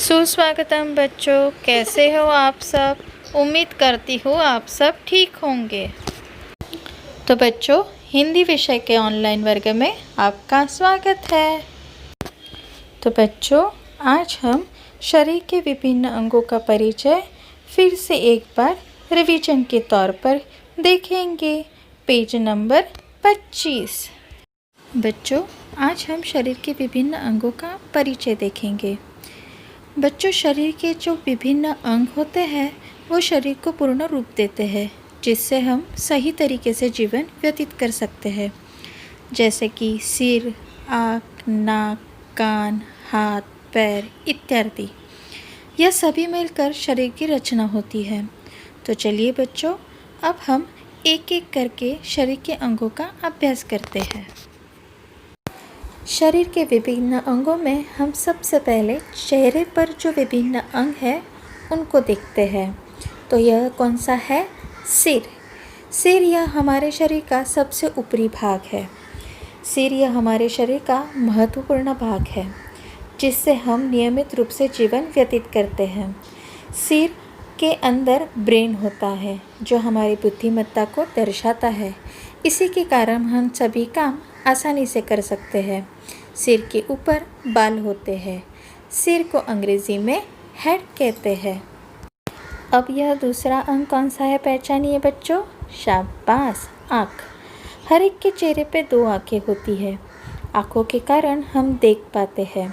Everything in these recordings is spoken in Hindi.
सुस्वागतम बच्चों, कैसे हो आप सब। उम्मीद करती हूँ आप सब ठीक होंगे। तो बच्चों, हिंदी विषय के ऑनलाइन वर्ग में आपका स्वागत है। तो बच्चों, आज हम शरीर के विभिन्न अंगों का परिचय फिर से एक बार रिवीजन के तौर पर देखेंगे। Page number 25। बच्चों, आज हम शरीर के विभिन्न अंगों का परिचय देखेंगे। बच्चों, शरीर के जो विभिन्न अंग होते हैं वो शरीर को पूर्ण रूप देते हैं, जिससे हम सही तरीके से जीवन व्यतीत कर सकते हैं। जैसे कि सिर, आँख, नाक, कान, हाथ, पैर इत्यादि। यह सभी मिलकर शरीर की रचना होती है। तो चलिए बच्चों, अब हम एक एक करके शरीर के अंगों का अभ्यास करते हैं। शरीर के विभिन्न अंगों में हम सबसे पहले चेहरे पर जो विभिन्न अंग हैं उनको देखते हैं। तो यह कौन सा है? सिर। सिर यह हमारे शरीर का सबसे ऊपरी भाग है। सिर यह हमारे शरीर का महत्वपूर्ण भाग है, जिससे हम नियमित रूप से जीवन व्यतीत करते हैं। सिर के अंदर ब्रेन होता है, जो हमारी बुद्धिमत्ता को दर्शाता है। इसी के कारण हम सभी काम आसानी से कर सकते हैं। सिर के ऊपर बाल होते हैं। सिर को अंग्रेजी में हेड कहते हैं। अब यह दूसरा अंग कौन सा है, पहचानिए बच्चों। शाबाश, आँख। हर एक के चेहरे पे 2 आँखें होती है। आँखों के कारण हम देख पाते हैं।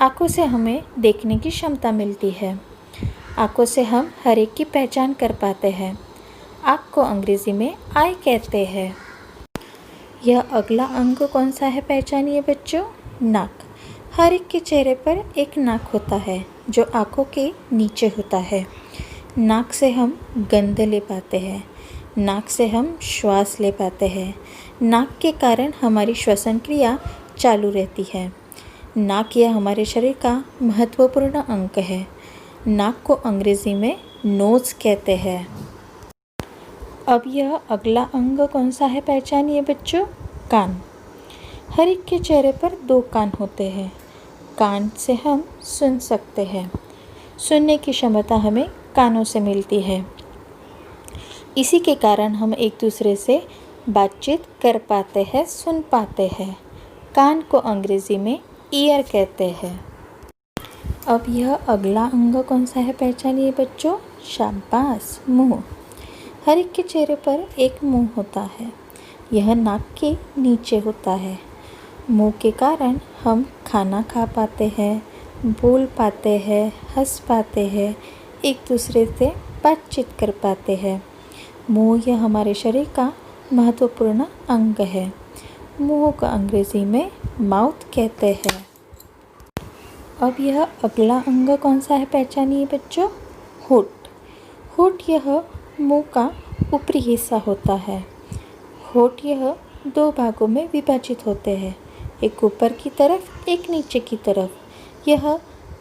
आँखों से हमें देखने की क्षमता मिलती है। आँखों से हम हर एक की पहचान कर पाते हैं। आँख को अंग्रेजी में आई कहते हैं। यह अगला अंग कौन सा है, पहचानिए बच्चों। नाक। हर एक के चेहरे पर एक नाक होता है, जो आँखों के नीचे होता है। नाक से हम गंध ले पाते हैं। नाक से हम श्वास ले पाते हैं। नाक के कारण हमारी श्वसन क्रिया चालू रहती है। नाक यह हमारे शरीर का महत्वपूर्ण अंग है। नाक को अंग्रेजी में नोज कहते हैं। अब यह अगला अंग कौन सा है, पहचानिए बच्चों। कान। हर एक के चेहरे पर 2 कान होते हैं। कान से हम सुन सकते हैं। सुनने की क्षमता हमें कानों से मिलती है। इसी के कारण हम एक दूसरे से बातचीत कर पाते हैं, सुन पाते हैं। कान को अंग्रेजी में ईयर कहते हैं। अब यह अगला अंग कौन सा है, पहचानिए बच्चों। शाबाश, मुंह। हर एक के चेहरे पर एक मुंह होता है। यह नाक के नीचे होता है। मुंह के कारण हम खाना खा पाते हैं, बोल पाते हैं, हंस पाते हैं, एक दूसरे से बातचीत कर पाते हैं। मुंह यह हमारे शरीर का महत्वपूर्ण अंग है। मुंह को अंग्रेजी में माउथ कहते हैं। अब यह अगला अंग कौन सा है, पहचानिए बच्चों। होठ। होठ यह मुंह का ऊपरी हिस्सा होता है। होठ यह 2 भागों में विभाजित होते हैं, एक ऊपर की तरफ, एक नीचे की तरफ। यह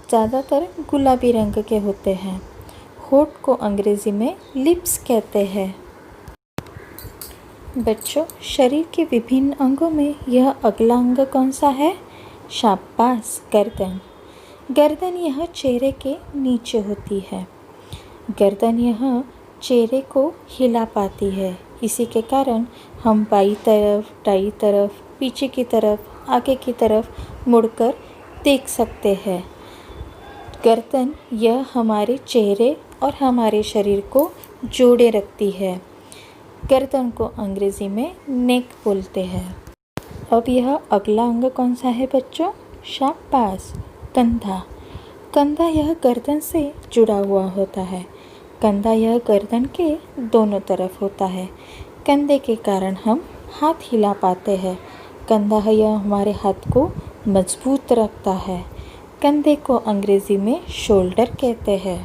ज़्यादातर गुलाबी रंग के होते हैं। होठ को अंग्रेजी में लिप्स कहते हैं। बच्चों, शरीर के विभिन्न अंगों में यह अगला अंग कौन सा है। शाबाश, गर्दन। गर्दन यह चेहरे के नीचे होती है। गर्दन यह चेहरे को हिला पाती है। इसी के कारण हम बाईं तरफ, दाईं तरफ, पीछे की तरफ, आगे की तरफ मुड़कर देख सकते हैं। गर्दन यह हमारे चेहरे और हमारे शरीर को जोड़े रखती है। गर्दन को अंग्रेजी में नेक बोलते हैं। अब यह अगला अंग कौन सा है बच्चों। शाबाश, कंधा। कंधा यह गर्दन से जुड़ा हुआ होता है। कंधा यह गर्दन के दोनों तरफ होता है। कंधे के कारण हम हाथ हिला पाते हैं। कंधा यह हमारे हाथ को मजबूत रखता है। कंधे को अंग्रेजी में शोल्डर कहते हैं।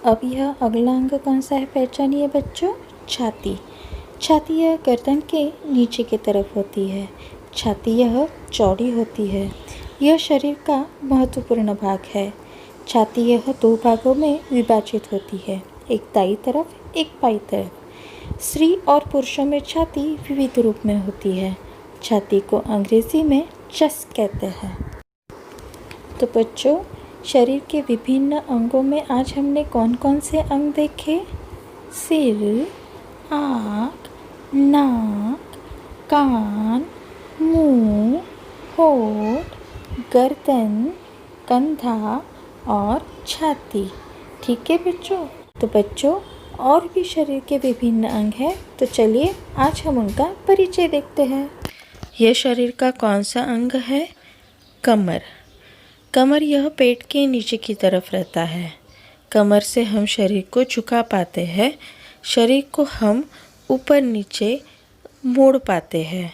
अब यह अगला अंग कौन सा है, पहचानिए बच्चों। छाती। छाती यह गर्दन के नीचे की तरफ होती है। छाती यह चौड़ी होती है। यह शरीर का महत्वपूर्ण भाग है। छाती यह 2 भागों में विभाजित होती है, एक दाईं तरफ, एक बाईं तरफ। स्त्री और पुरुषों में छाती विविध रूप में होती है। छाती को अंग्रेजी में चेस्ट कहते हैं। तो बच्चों, शरीर के विभिन्न अंगों में आज हमने कौन कौन से अंग देखे? सिर, आँख, नाक, कान, मुंह, होठ, गर्दन, कंधा और छाती। ठीक है बच्चों? तो बच्चों और भी शरीर के विभिन्न अंग हैं, तो चलिए आज हम उनका परिचय देखते हैं। यह शरीर का कौन सा अंग है? कमर। कमर यह पेट के नीचे की तरफ रहता है। कमर से हम शरीर को झुका पाते हैं, शरीर को हम ऊपर नीचे मोड़ पाते हैं।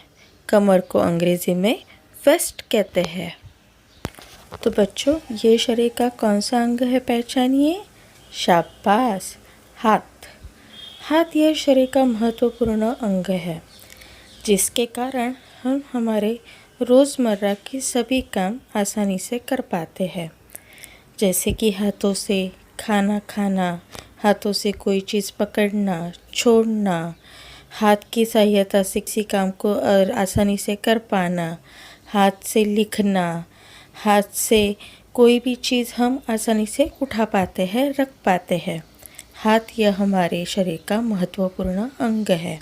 कमर को अंग्रेजी में वेस्ट कहते हैं। तो बच्चों ये शरीर का कौन सा अंग है, पहचानिए। शाबाश, हाथ। हाथ यह शरीर का महत्वपूर्ण अंग है, जिसके कारण हम हमारे रोज़मर्रा के सभी काम आसानी से कर पाते हैं, जैसे कि हाथों से खाना खाना, हाथों से कोई चीज़ पकड़ना, छोड़ना, हाथ की सहायता से किसी काम को आसानी से कर पाना, हाथ से लिखना, हाथ से कोई भी चीज़ हम आसानी से उठा पाते हैं, रख पाते हैं। हाथ यह हमारे शरीर का महत्वपूर्ण अंग है।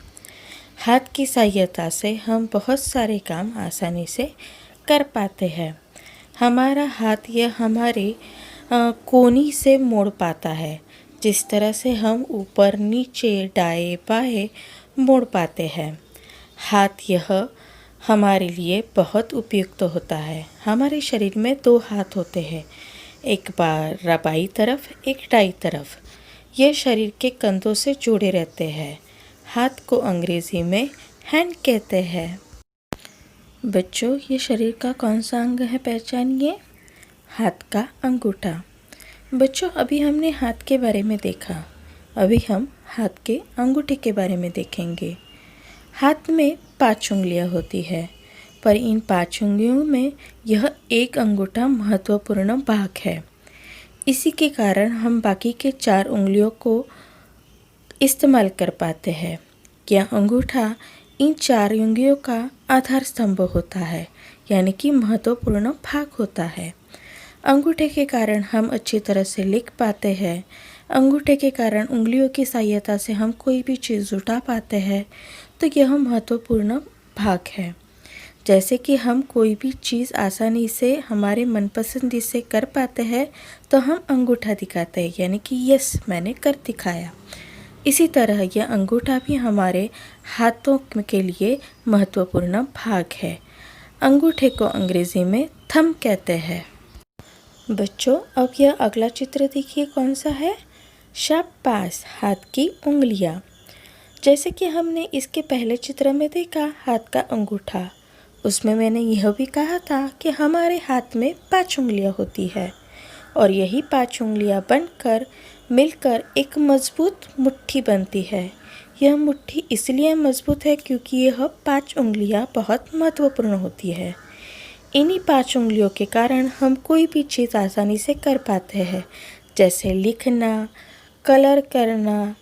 हाथ की सहायता से हम बहुत सारे काम आसानी से कर पाते हैं। हमारा हाथ यह हमारे कोहनी से मोड़ पाता है, जिस तरह से हम ऊपर नीचे दाएं बाएं मोड़ पाते हैं। हाथ यह हमारे लिए बहुत उपयुक्त होता है। हमारे शरीर में 2 हाथ होते हैं, एक बाईं तरफ, एक दाईं तरफ। यह शरीर के कंधों से जुड़े रहते हैं। हाथ को अंग्रेजी में हैंड कहते हैं। बच्चों ये शरीर का कौन सा अंग है, पहचानिए। हाथ का अंगूठा। बच्चों अभी हमने हाथ के बारे में देखा, अभी हम हाथ के अंगूठे के बारे में देखेंगे। हाथ में 5 उंगलियां होती है, पर इन 5 उंगलियों में यह एक अंगूठा महत्वपूर्ण भाग है। इसी के कारण हम बाकी के 4 उंगलियों को इस्तेमाल कर पाते हैं। यह अंगूठा इन 4 उंगलियों का आधार स्तंभ होता है, यानी कि महत्वपूर्ण भाग होता है। अंगूठे के कारण हम अच्छी तरह से लिख पाते हैं। अंगूठे के कारण उंगलियों की सहायता से हम कोई भी चीज़ उठा पाते हैं, तो यह महत्वपूर्ण भाग है। जैसे कि हम कोई भी चीज़ आसानी से हमारे मनपसंद से कर पाते हैं, तो हम अंगूठा दिखाते हैं, यानी कि यस मैंने कर दिखाया। इसी तरह यह अंगूठा भी हमारे हाथों के लिए महत्वपूर्ण भाग है। अंगूठे को अंग्रेजी में थंब कहते हैं। बच्चों अब यह अगला चित्र देखिए कौन सा है। शाबाश, हाथ की उंगलियां। जैसे कि हमने इसके पहले चित्र में देखा हाथ का अंगूठा, उसमें मैंने यह भी कहा था कि हमारे हाथ में 5 उंगलियां होती है, और यही 5 उंगलियां बनकर मिलकर एक मजबूत मुट्ठी बनती है। यह मुट्ठी इसलिए मजबूत है क्योंकि यह 5 उंगलियां बहुत महत्वपूर्ण होती है। इन्हीं 5 उंगलियों के कारण हम कोई भी चीज़ आसानी से कर पाते हैं, जैसे लिखना, कलर करना,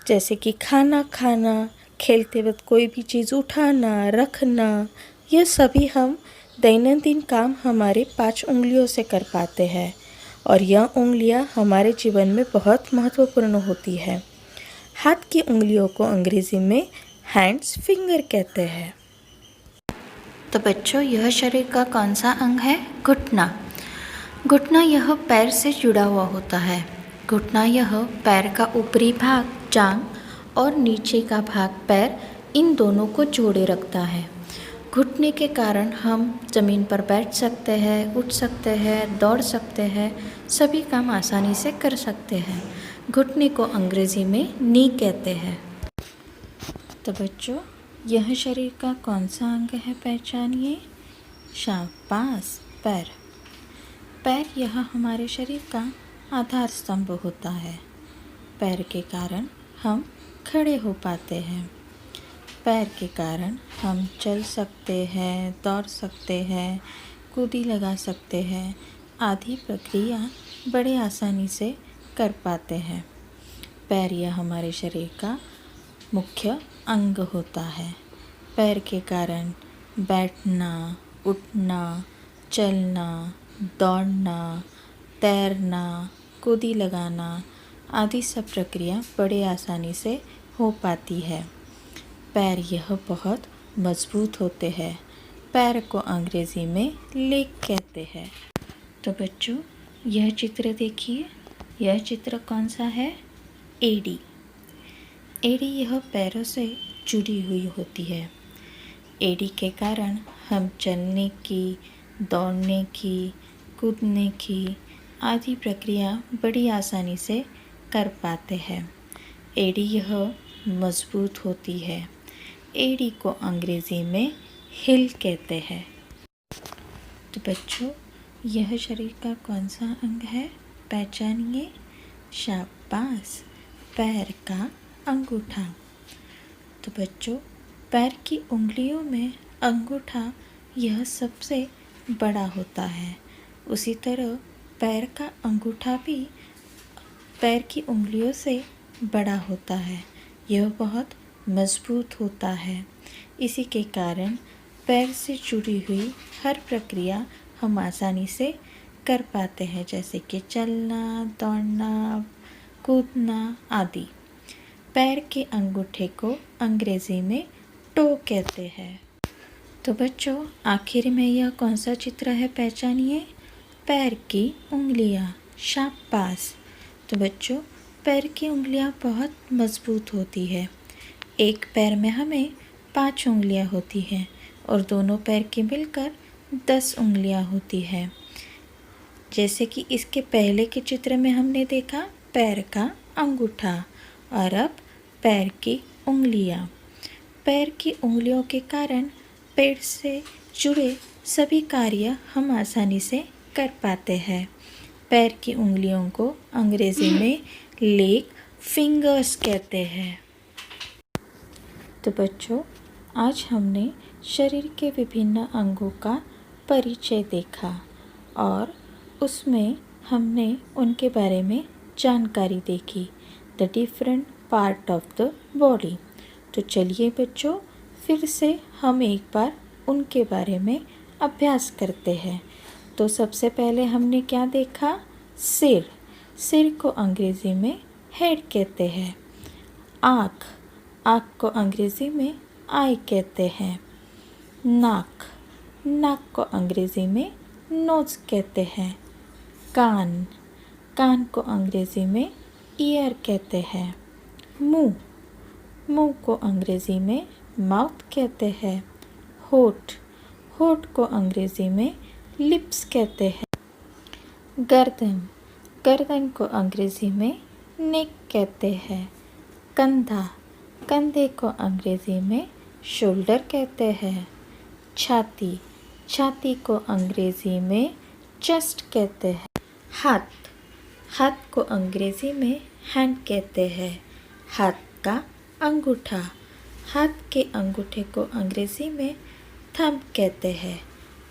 जैसे कि खाना खाना, खेलते वक्त कोई भी चीज़ उठाना, रखना। यह सभी हम दैनंदिन काम हमारे 5 उंगलियों से कर पाते हैं, और यह उंगलियां हमारे जीवन में बहुत महत्वपूर्ण होती है। हाथ की उंगलियों को अंग्रेजी में हैंड्स फिंगर कहते हैं। तो बच्चों यह शरीर का कौन सा अंग है? घुटना। घुटना यह पैर से जुड़ा हुआ होता है। घुटना यह पैर का ऊपरी भाग, जांघ और नीचे का भाग पैर, इन दोनों को जोड़े रखता है। घुटने के कारण हम ज़मीन पर बैठ सकते हैं, उठ सकते हैं, दौड़ सकते हैं, सभी काम आसानी से कर सकते हैं। घुटने को अंग्रेजी में नी कहते हैं। तो बच्चों यह शरीर का कौन सा अंग है, पहचानिए। शाबाश, पैर। पैर यह हमारे शरीर का आधार स्तंभ होता है। पैर के कारण हम खड़े हो पाते हैं। पैर के कारण हम चल सकते हैं, दौड़ सकते हैं, कूदी लगा सकते हैं, आदि प्रक्रिया बड़े आसानी से कर पाते हैं। पैर यह हमारे शरीर का मुख्य अंग होता है। पैर के कारण बैठना, उठना, चलना, दौड़ना, तैरना, कूदी लगाना आदि सब प्रक्रिया बड़े आसानी से हो पाती है। पैर यह बहुत मजबूत होते हैं। पैर को अंग्रेज़ी में लेग कहते हैं। तो बच्चों, यह चित्र देखिए। यह चित्र कौन सा है? एड़ी। एड़ी यह पैरों से जुड़ी हुई होती है। एड़ी के कारण हम चलने की, दौड़ने की, कूदने की आदि प्रक्रिया बड़ी आसानी से कर पाते हैं। एड़ी यह मजबूत होती है। एड़ी को अंग्रेज़ी में हिल कहते हैं। तो बच्चों, यह शरीर का कौन सा अंग है? पहचानिए। शाबाश, पैर का अंगूठा। तो बच्चों, पैर की उंगलियों में अंगूठा यह सबसे बड़ा होता है। उसी तरह पैर का अंगूठा भी पैर की उंगलियों से बड़ा होता है। यह बहुत मजबूत होता है। इसी के कारण पैर से जुड़ी हुई हर प्रक्रिया हम आसानी से कर पाते हैं, जैसे कि चलना, दौड़ना, कूदना आदि। पैर के अंगूठे को अंग्रेज़ी में टो कहते हैं। तो बच्चों, आखिर में यह कौन सा चित्र है? पहचानिए। पैर की उंगलियां। शाबाश। तो बच्चों, पैर की उंगलियां बहुत मजबूत होती है। एक पैर में हमें 5 उंगलियां होती हैं और दोनों पैर की मिलकर 10 उंगलियां होती हैं। जैसे कि इसके पहले के चित्र में हमने देखा पैर का अंगूठा, और अब पैर की उंगलियां। पैर की उंगलियों के कारण पैर से जुड़े सभी कार्य हम आसानी से कर पाते हैं। पैर की उंगलियों को अंग्रेज़ी में लेग फिंगर्स कहते हैं। तो बच्चों, आज हमने शरीर के विभिन्न अंगों का परिचय देखा और उसमें हमने उनके बारे में जानकारी देखी। The different part of the body. तो चलिए बच्चों, फिर से हम एक बार उनके बारे में अभ्यास करते हैं। तो सबसे पहले हमने क्या देखा? सिर। सिर को अंग्रेज़ी में हेड कहते हैं। आँख। आँख को अंग्रेज़ी में आई कहते हैं। नाक। नाक को अंग्रेज़ी में नोज़ कहते हैं। कान। कान को अंग्रेज़ी में ईयर कहते हैं। मुँह। मुँह को अंग्रेज़ी में माउथ कहते हैं। होठ। होठ को अंग्रेज़ी में लिप्स कहते हैं। गर्दन। गर्दन को अंग्रेज़ी में नेक कहते हैं। कंधा। कंधे को अंग्रेज़ी में शोल्डर कहते हैं। छाती। छाती को अंग्रेज़ी में चेस्ट कहते हैं। हाथ। हाथ को अंग्रेज़ी में हैंड कहते हैं। हाथ का अंगूठा। हाथ के अंगूठे को अंग्रेज़ी में थंब कहते हैं।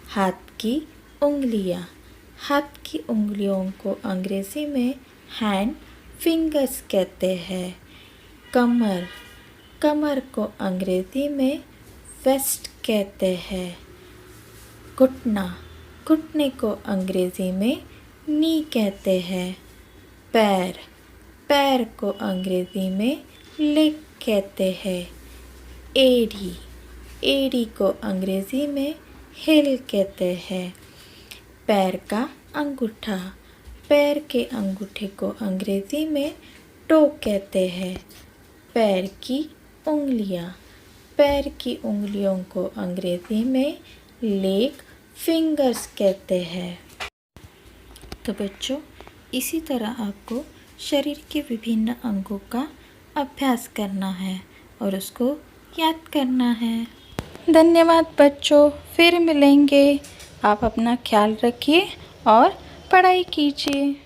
हाथ की उंगलियां। हाथ की उंगलियों को अंग्रेज़ी में हैंड फिंगर्स कहते हैं। कमर। कमर को अंग्रेज़ी में वेस्ट कहते हैं। घुटना। घुटने को अंग्रेज़ी में नी कहते हैं। पैर। पैर को अंग्रेज़ी में लेग कहते हैं। एड़ी। एड़ी को अंग्रेज़ी में हिल कहते हैं। पैर का अंगूठा। पैर के अंगूठे को अंग्रेज़ी में टो कहते हैं। पैर की उंगलियां। पैर की उंगलियों को अंग्रेज़ी में लेग फिंगर्स कहते हैं। तो बच्चों, इसी तरह आपको शरीर के विभिन्न अंगों का अभ्यास करना है और उसको याद करना है। धन्यवाद बच्चों, फिर मिलेंगे। आप अपना ख्याल रखिए और पढ़ाई कीजिए।